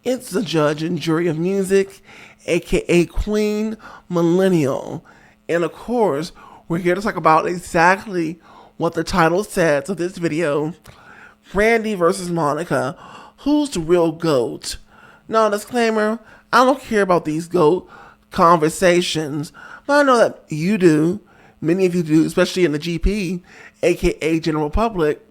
It's the judge and jury of music, aka Queen Millennial. And of course, we're here to talk about exactly what the title says of this video. Brandy versus Monica. Who's the real GOAT? Now, disclaimer, I don't care about these GOAT conversations, but I know that you do. Many of you do, especially in the GP, aka General Public.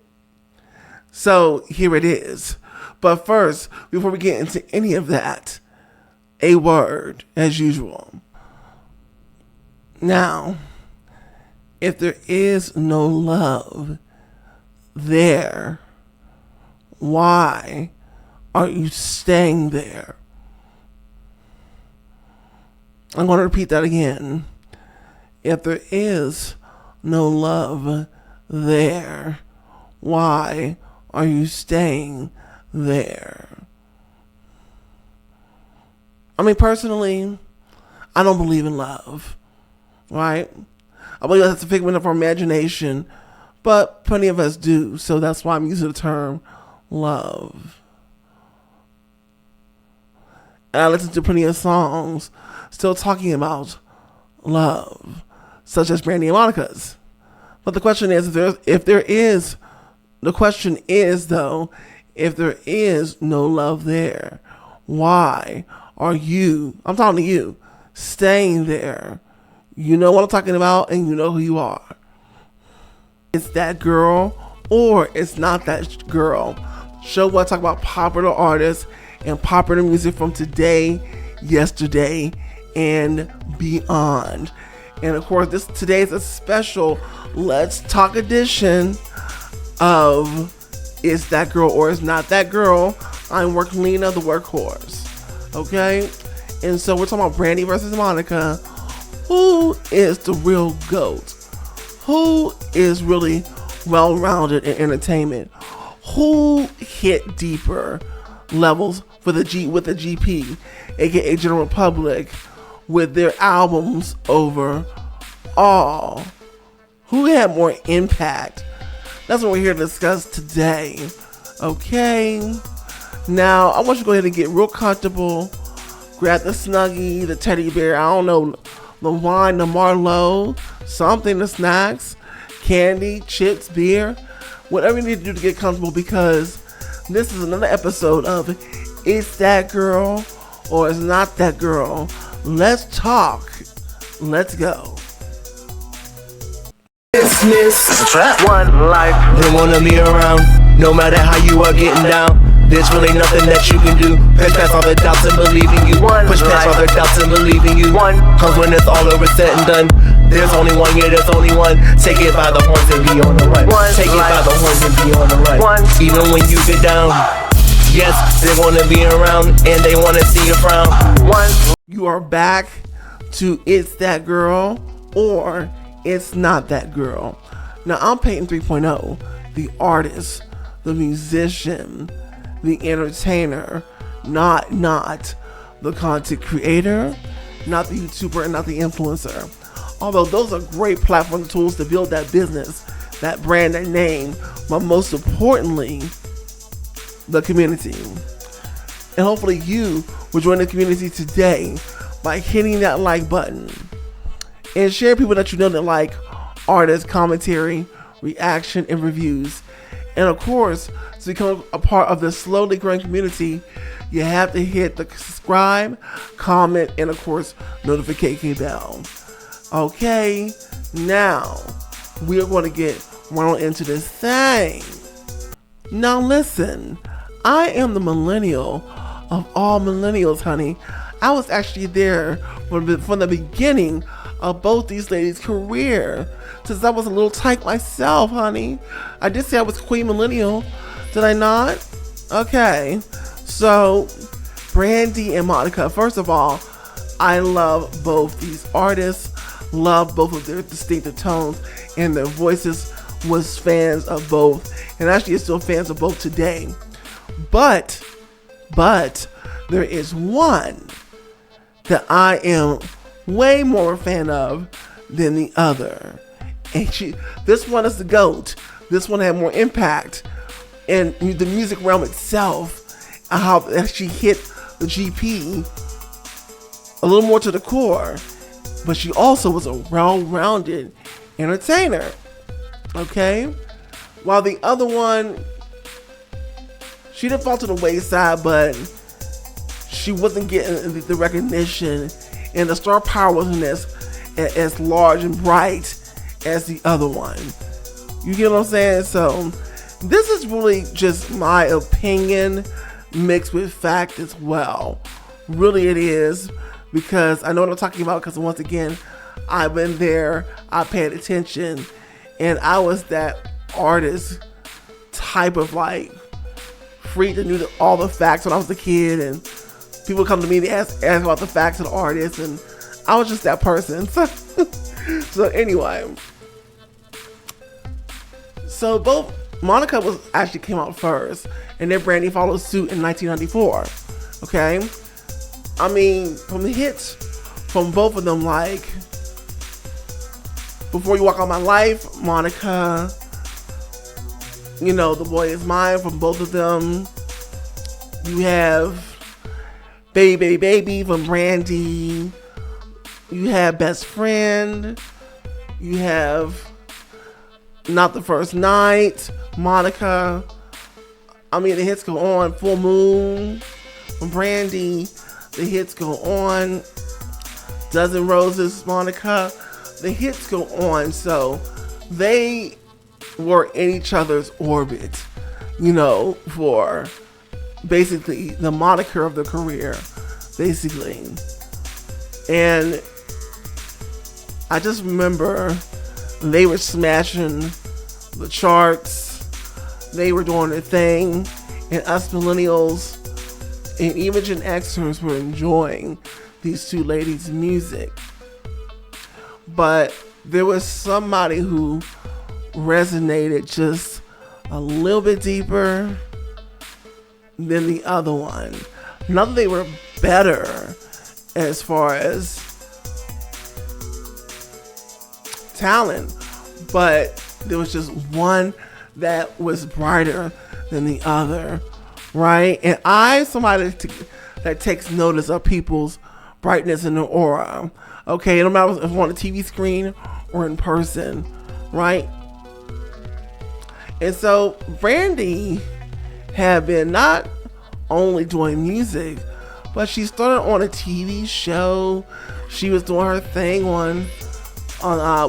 So here it is. But first, before we get into any of that, a word as usual. Now, if there is no love there, why are you staying there? I'm going to repeat that again. If there is no love there, why are you staying there? I mean, personally, I don't believe in love, right? I believe that's a figment of our imagination, but plenty of us do, so that's why I'm using the term love. And I listen to plenty of songs still talking about love, such as Brandy and Monica's. But the question is, if there is no love there, why are you, I'm talking to you, staying there? You know what I'm talking about, and you know who you are. It's that girl, or it's not that girl. Show what I talk about popular artists and popular music from today, yesterday, and beyond. And of course, today is a special Let's Talk edition of It's That Girl or It's Not That Girl. I'm Worklina, the workhorse. Okay? And so we're talking about Brandy versus Monica. Who is the real GOAT? Who is really well-rounded in entertainment? Who hit deeper levels with the GP, aka General Public, with their albums overall? Who had more impact? That's what we're here to discuss today. Okay? Now, I want you to go ahead and get real comfortable. Grab the Snuggie, the teddy bear, I don't know, the wine, the Marlowe, something, the snacks, candy, chips, beer, whatever you need to do to get comfortable, because this is another episode of It's That Girl or It's Not That Girl. Let's talk. Let's go. Business, One life. they wanna be around, no matter how you are getting down. There's really nothing that you can do. Push past all the doubts and believe in you. Push past all the doubts and believe in you. Cause when it's all over said and done, there's only one, yeah, there's only one. Take it by the horns and be on the run. Take it by the horns and be on the run. Even when you get down, yes, they wanna be around and they wanna see you frown. You are back to It's That Girl or It's Not That Girl. Now, I'm Peyton 3.0, the artist, the musician, the entertainer, not the content creator, not the YouTuber, and not the influencer. Although those are great platform tools to build that business, that brand, that name, but most importantly, the community. And hopefully you will join the community today by hitting that like button and share people that you know that like artists, commentary, reaction, and reviews. And of course, to become a part of the slowly growing community, you have to hit the subscribe, comment, and of course, notification bell. Okay, now we are going to get right into this thing. Now listen, I am the millennial of all millennials, honey. I was actually there from the beginning of both these ladies' career, since I was a little tyke myself, honey. I did say I was Queen Millennial, did I not? Okay, so Brandy and Monica. First of all, I love both these artists, love both of their distinctive tones and their voices. Was fans of both, and actually is still fans of both today. But there is one that I am way more a fan of than the other. And this one is the GOAT. This one had more impact in the music realm itself, how she hit the GP a little more to the core, but she also was a well-rounded entertainer. Okay? While the other one, she didn't fall to the wayside, but she wasn't getting the recognition, and the star power wasn't as large and bright as the other one. You get what I'm saying? So this is really just my opinion mixed with fact as well. Really it is, because I know what I'm talking about, because once again, I've been there, I paid attention, and I was that artist type of like freak that knew all the facts when I was a kid, and people come to me to ask about the facts of the artist, and I was just that person. So anyway, so both Monica was actually came out first, and then Brandy followed suit in 1994. Okay, I mean, from the hits from both of them, like Before You Walk Out My Life, Monica, you know, The Boy Is Mine from both of them. You have Baby Baby Baby from Brandy. You have Best Friend. You have Not the First Night, Monica. I mean, the hits go on. Full Moon from Brandy. The hits go on. Dozen Roses, Monica. The hits go on. So they were in each other's orbit, you know, for basically the moniker of their career, basically. And I just remember they were smashing the charts, they were doing their thing, and us millennials and even Gen Xers were enjoying these two ladies' music. But there was somebody who resonated just a little bit deeper than the other one. Not that they were better as far as talent, but there was just one that was brighter than the other, right? And I'm somebody that takes notice of people's brightness and their aura. Okay, no matter if it's on a TV screen or in person, right? And so Brandy had been not only doing music, but she started on a TV show. She was doing her thing on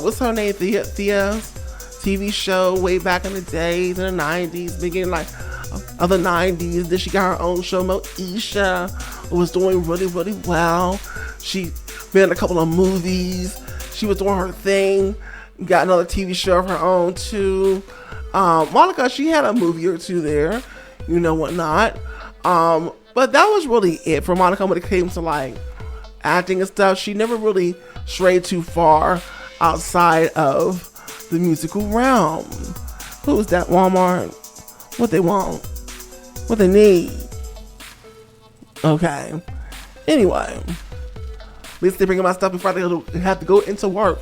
what's her name, Thea's TV show way back in the days, in the 90s, beginning like of the 90s. Then she got her own show, Moesha, was doing really, really well. She been in a couple of movies. She was doing her thing. Got another TV show of her own too. Monica, she had a movie or two there, you know, whatnot. But that was really it for Monica when it came to like acting and stuff. She never really strayed too far outside of the musical realm. Who's that? Walmart? What they want? What they need? Okay. Anyway, at least they're bringing my stuff before I have to go into work.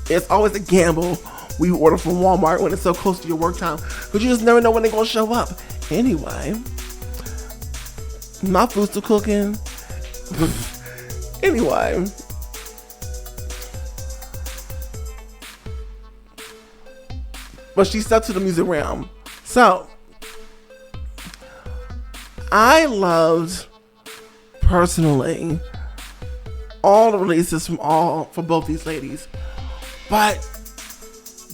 It's always a gamble we order from Walmart when it's so close to your work time, but you just never know when they're gonna show up. Anyway, my food's still cooking. Anyway, but she stuck to the music realm. So I loved personally all the releases from both these ladies, but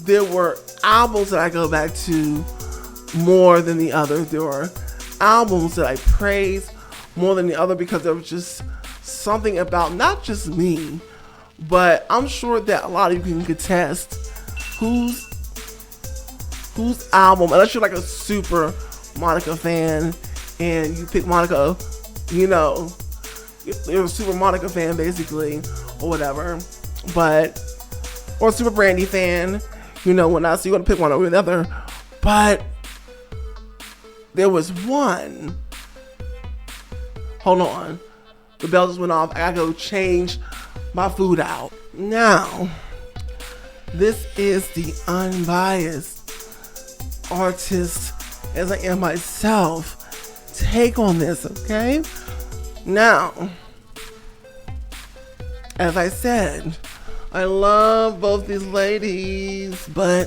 there were albums that I go back to more than the others. There were albums that I praise more than the other because there was just something about not just me, but I'm sure that a lot of you can contest whose album, unless you're like a super Monica fan and you pick Monica, you know, you're a super Monica fan basically, or whatever, but, or a super Brandy fan, you know, when I see you want to pick one over the other. But there was one. Hold on. The bell just went off. I gotta go change my food out. Now, this is the unbiased artist, as I am myself, take on this, okay? Now, as I said, I love both these ladies, but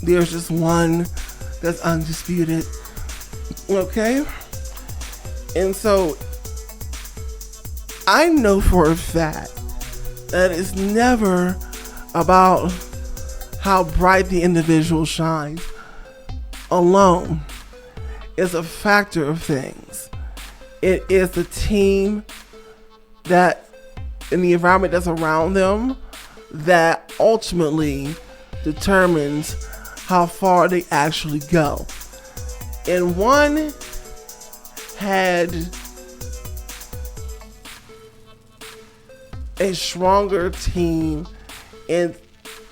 there's just one that's undisputed, okay? And so, I know for a fact that it's never about how bright the individual shines alone. Is a factor of things. It is the team that in the environment that's around them that ultimately determines how far they actually go. And one had a stronger team, and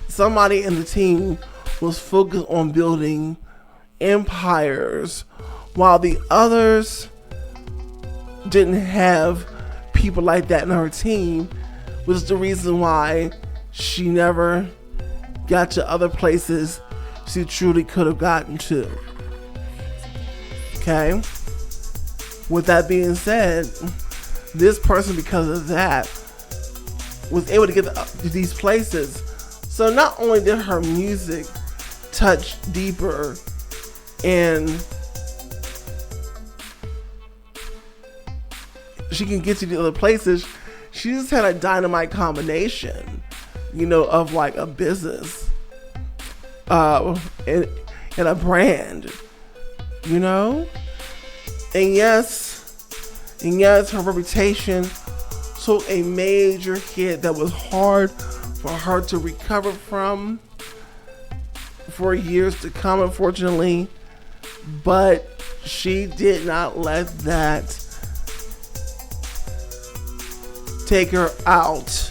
somebody in the team was focused on building empires, while the others didn't have people like that in her team, which is the reason why she never got to other places she truly could have gotten to. Okay? With that being said, this person, because of that, was able to get to these places. So not only did her music touch deeper and she can get to the other places, she just had a dynamite combination, of like a business and a brand, and yes, her reputation took a major hit that was hard for her to recover from for years to come, unfortunately, but she did not let that take her out,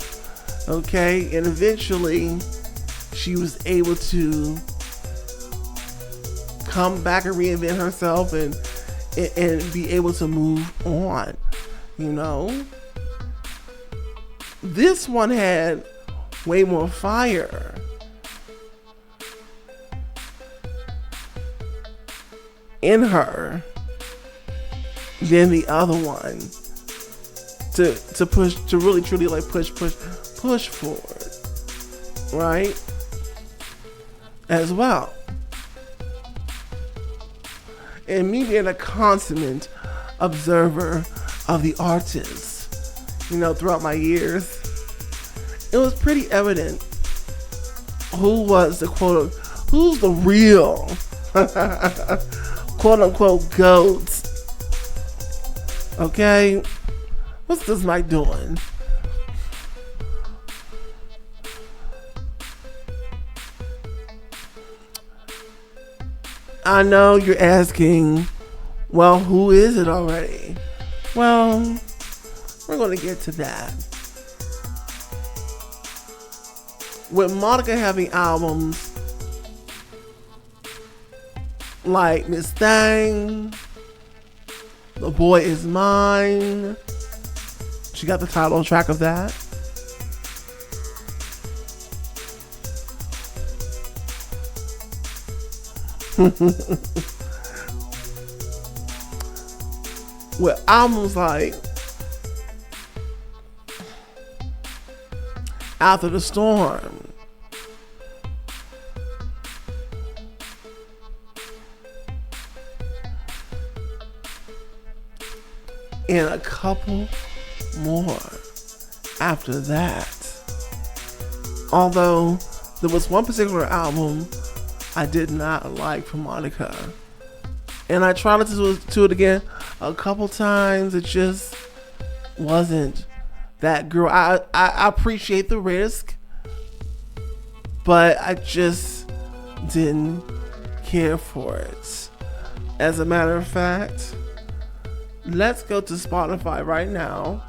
okay? And eventually she was able to come back and reinvent herself and be able to move on, This one had way more fire. In her than the other one to push, to really truly like push forward, right? As well. And me being a consummate observer of the artists, throughout my years, it was pretty evident who's the real quote unquote GOAT. Okay? What's this mic doing? I know you're asking, well, who is it already? Well, we're going to get to that. With Monica having albums like Miss Thang, The Boy Is Mine, she got the title track of that. With albums like After the Storm, and a couple more after that. Although there was one particular album I did not like from Monica, and I tried to listen to it again a couple times. It just wasn't that girl. I appreciate the risk, but I just didn't care for it. As a matter of fact, let's go to Spotify right now.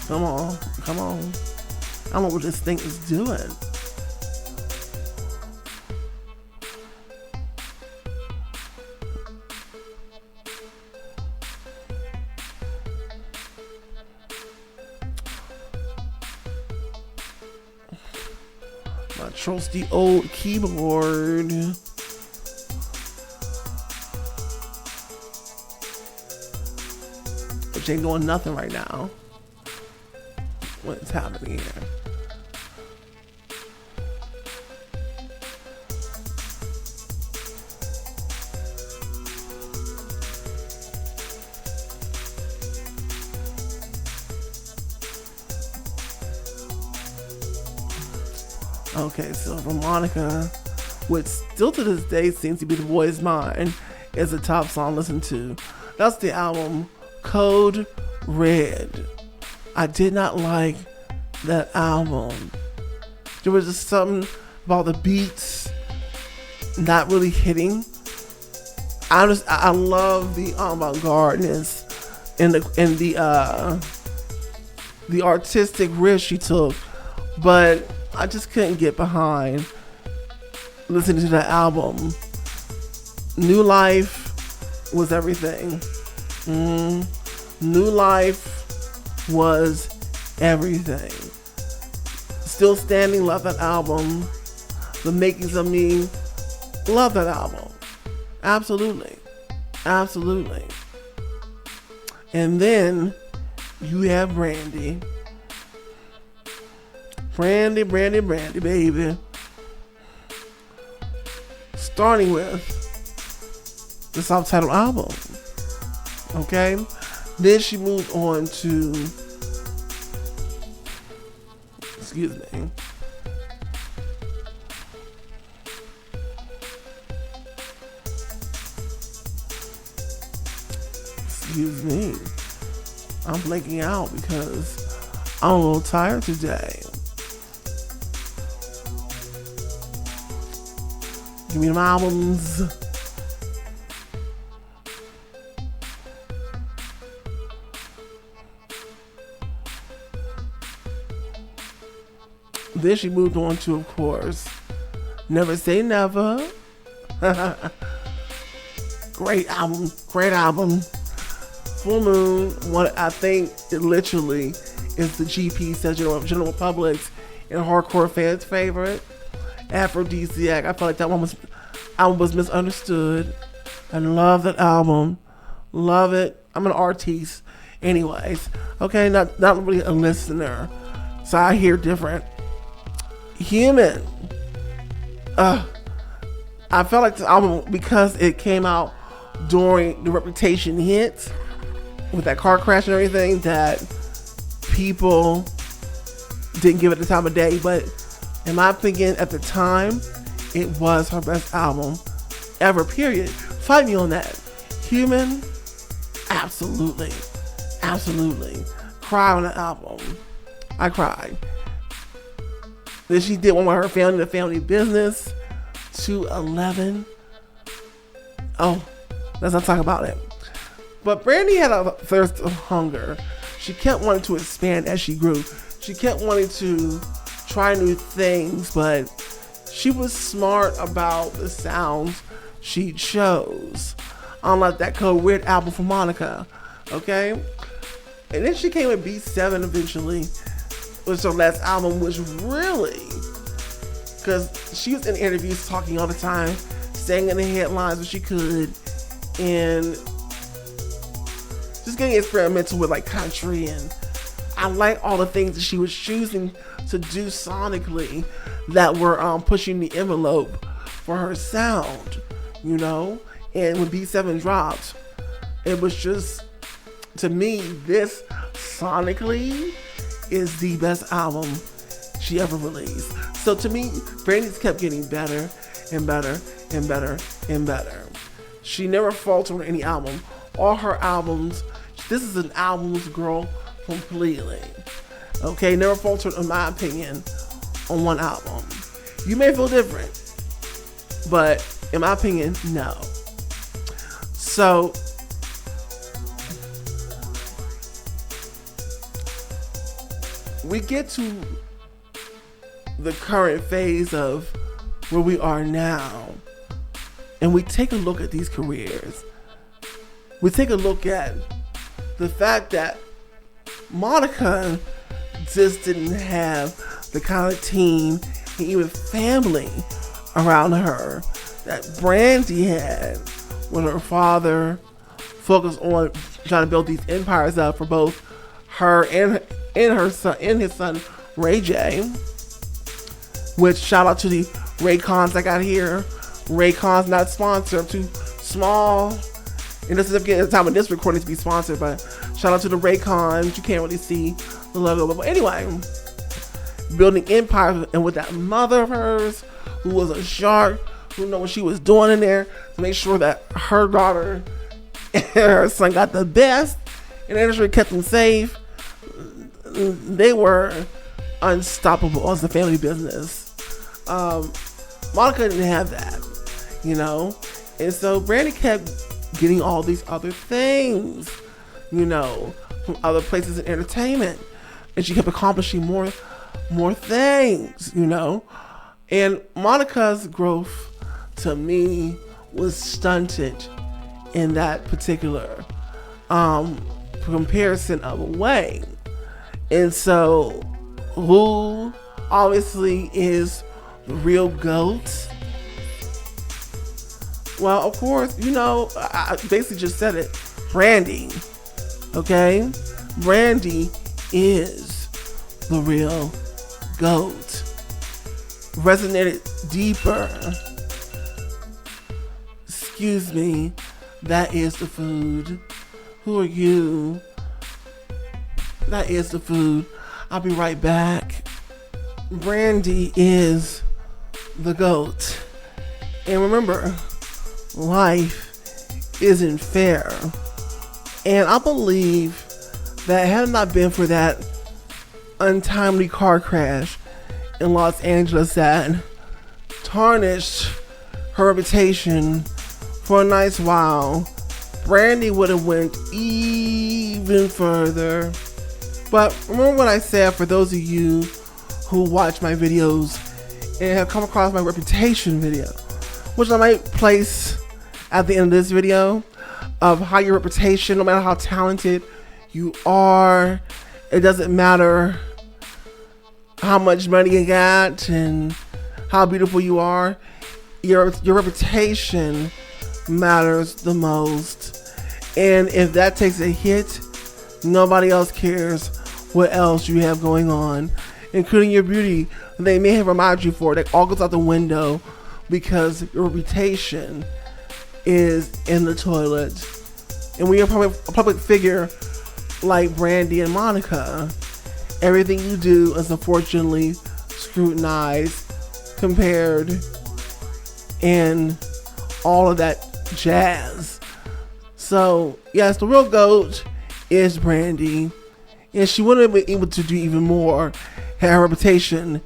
Come on. I don't know what this thing is doing. My trusty old keyboard. Which ain't doing nothing right now. What's happening here? Okay, so for Monica, which still to this day seems to be the boy's mind, is a top song to listen to. That's the album Code Red. I did not like that album. There was just something about the beats not really hitting. I love the avant-gardeness and the artistic risk she took, but I just couldn't get behind listening to that album. New Life was everything. New Life was everything. Still Standing, love that album. The Makings of Me, love that album. Absolutely. Absolutely. And then you have Brandy. Brandy, baby. Starting with the self-titled album. Okay? Then she moved on to, excuse me. Excuse me. I'm blanking out because I'm a little tired today. Give me them albums. Then she moved on to, of course, Never Say Never. Great album. Great album. Full Moon. What I think it literally is the GP, says General Public's and hardcore fans' favorite. Aphrodisiac. I felt like that album was misunderstood. I love that album. Love it. I'm an artiste. Anyways. Okay, not really a listener. So I hear different. Human. I felt like this album, because it came out during the Reputation hit with that car crash and everything, that people didn't give it the time of day. But in my opinion, at the time, it was her best album ever, period. Fight me on that. Human, absolutely. Absolutely. Cry on the album. I cried. Then she did one with her family, The Family Business, 211. Oh, let's not talk about it. But Brandy had a thirst of hunger. She kept wanting to expand as she grew. She kept wanting to try new things, but she was smart about the sounds she chose. Unlike that Code Red album for Monica, okay? And then she came with B7 eventually, which her last album was really, because she was in interviews talking all the time, staying in the headlines when she could, and just getting experimental with like country, and I like all the things that she was choosing to do sonically that were pushing the envelope for her sound, you know. And when B7 dropped, it was just, to me, this sonically is the best album she ever released. So to me, Brandy's kept getting better and better and better and better. She never faltered on any album. All her albums, this is an album's girl completely. Okay, never faltered, in my opinion, on one album. You may feel different, but in my opinion, no. So we get to the current phase of where we are now, and we take a look at these careers. We take a look at the fact that Monica just didn't have the kind of team and even family around her that Brandy had when her father focused on trying to build these empires up for both her and his son Ray J. Which shout out to the Raycons I got here. Raycons not sponsored, too small. And this is getting the time of this recording to be sponsored, but shout out to the Raycons. You can't really see the logo, but anyway, building empires, and with that mother of hers who was a shark, who knew what she was doing in there to make sure that her daughter and her son got the best, and actually kept them safe. They were unstoppable as a family business. Monica didn't have that, you know, and so Brandy kept getting all these other things, you know, from other places in entertainment, and she kept accomplishing more things, you know. And Monica's growth, to me, was stunted in that particular comparison of a way. And so, who obviously is the real GOAT? Well, of course, you know, I basically just said it. Brandy. Okay? Brandy is the real GOAT. Resonated deeper. Excuse me. That is the food. Who are you? That is the food. I'll be right back. Brandy is the GOAT. And remember, life isn't fair. And I believe that had it not been for that untimely car crash in Los Angeles that tarnished her reputation for a nice while, Brandy would have went even further. But remember what I said, for those of you who watch my videos and have come across my reputation video, which I might place at the end of this video, of how your reputation, no matter how talented you are, it doesn't matter how much money you got and how beautiful you are, your reputation matters the most. And if that takes a hit, nobody else cares what else you have going on, including your beauty. They may have reminded you for it. It all goes out the window because your reputation is in the toilet. And when you're a public figure like Brandy and Monica, everything you do is unfortunately scrutinized, compared, and all of that jazz. So yes, the real GOAT is Brandy, and she wouldn't have been able to do even more had her reputation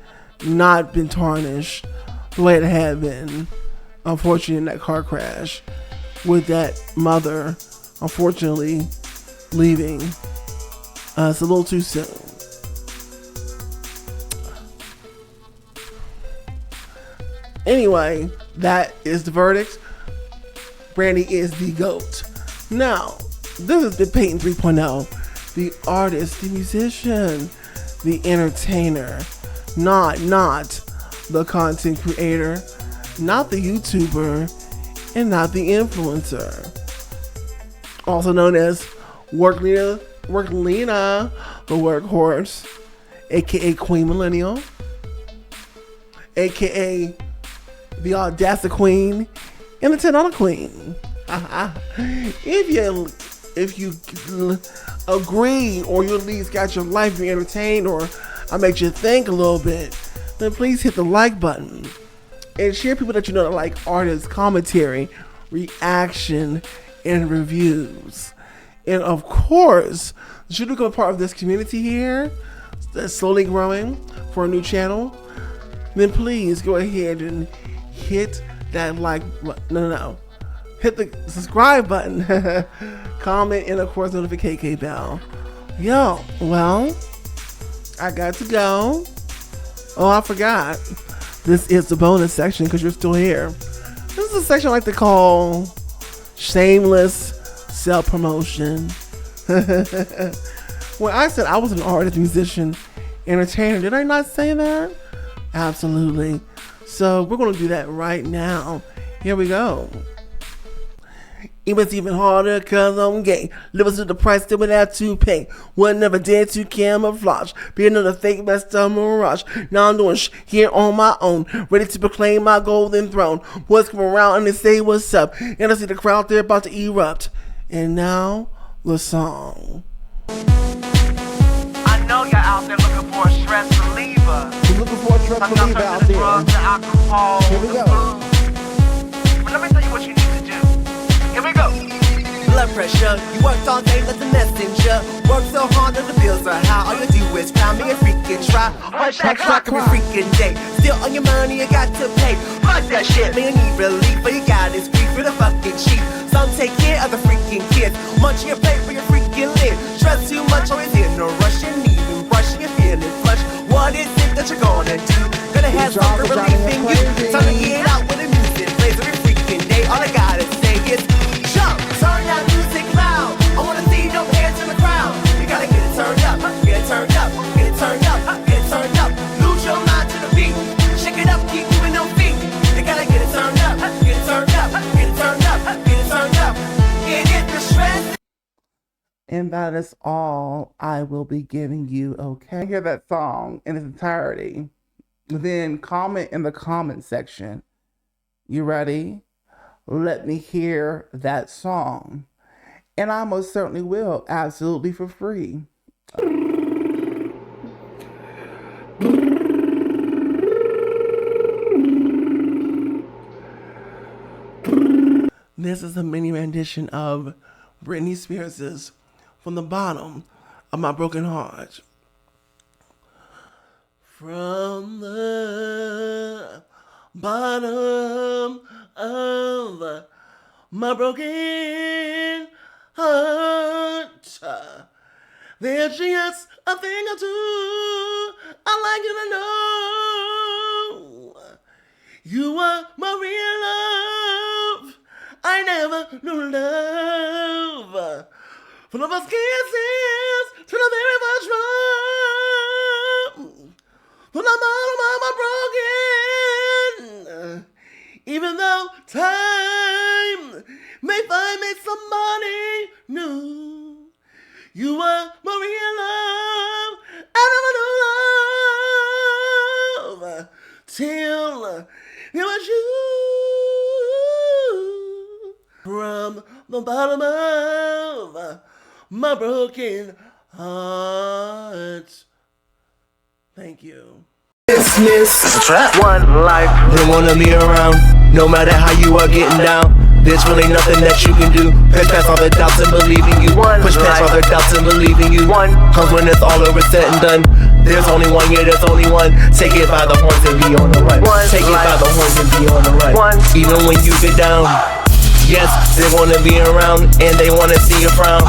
not been tarnished the way it had been, unfortunately, in that car crash, with that mother unfortunately leaving us a little too soon. Anyway, that is the verdict. Brandy is the GOAT. Now, this is the Peyton 3.0, the artist, the musician, the entertainer, not the content creator, not the YouTuber, and not the influencer. Also known as Worklina, the workhorse, aka Queen Millennial, aka the Audacity Queen, and the $10 Queen. If you agree, or you at least got your life being entertained, or I made you think a little bit, then please hit the like button and share people that you know that like artists, commentary, reaction, and reviews. And of course, should you become a part of this community here that's slowly growing for a new channel, then please go ahead and hit that like button. Hit the subscribe button, comment, and of course notification bell. Yo, well, I got to go. Oh, I forgot. This is the bonus section because you're still here. This is a section I like to call shameless self-promotion. When I said I was an artist, musician, entertainer, did I not say that? Absolutely. So we're going to do that right now. Here we go. It was even harder cause I'm gay. Living to the price that would have to pay. One never dared to camouflage. Be another fake best of mirage. Now I'm doing here on my own. Ready to proclaim my golden throne. Boys come around and they say what's up. And I see the crowd there about to erupt. And now, the song. I know you're out there looking for a stress reliever. You're looking for a stress reliever out there. Drugs, the alcohol, Here we the go. food. But let me tell you what you need to do. Here we go. Blood pressure, you worked all day like the messenger. Work so hard that the bills are high. All you do is cry me a freaking try. Punch that clock every freaking day. Still on your money, you got to pay. Fuck that shit, man, you need relief, but you got this grief for the fucking cheap. Some take care of the freaking kids. Munch your plate for your freaking lid. Stress too much, always in no rush. You need even brush, you're feeling flush. What is it that you're gonna do? Gonna have something relieving you. Time to get out with the music plays every freaking day. All I gotta say is jump, turn that music loud. I wanna see no hands in the crowd. You gotta get it turned up, get it turned up, get it turned up, get it turned up. Lose your mind to the beat. Shake it up, keep moving your feet. You gotta get it turned up, get it turned up, get it turned up, get it turned up. Get the stress. And that is all I will be giving you, okay? Hear that song in its entirety. Then comment in the comment section. You ready? Let me hear that song. And I most certainly will, absolutely for free. This is a mini rendition of Britney Spears' From the Bottom of My Broken Heart. From the bottom of my broken heart, there's just a thing or two I'd like you to know. You are my real love. I never knew love. From the first kisses to the very first drum. From the bottom of my broken. Even though time may find me somebody new. You are my real love. I never knew love till it was you. From the bottom of my broken heart. Thank you. Business. It's a trap. One life. They wanna be around, no matter how you are getting down. There's really nothing that you can do. Push past all the doubts and believe in you. Push past all the doubts and believe in you. Cause when it's all over, said and done, there's only one, yeah, there's only one. Take it by the horns and be on the run. Take it by the horns and be on the run. Even when you get down, yes, they wanna be around and they wanna see you frown.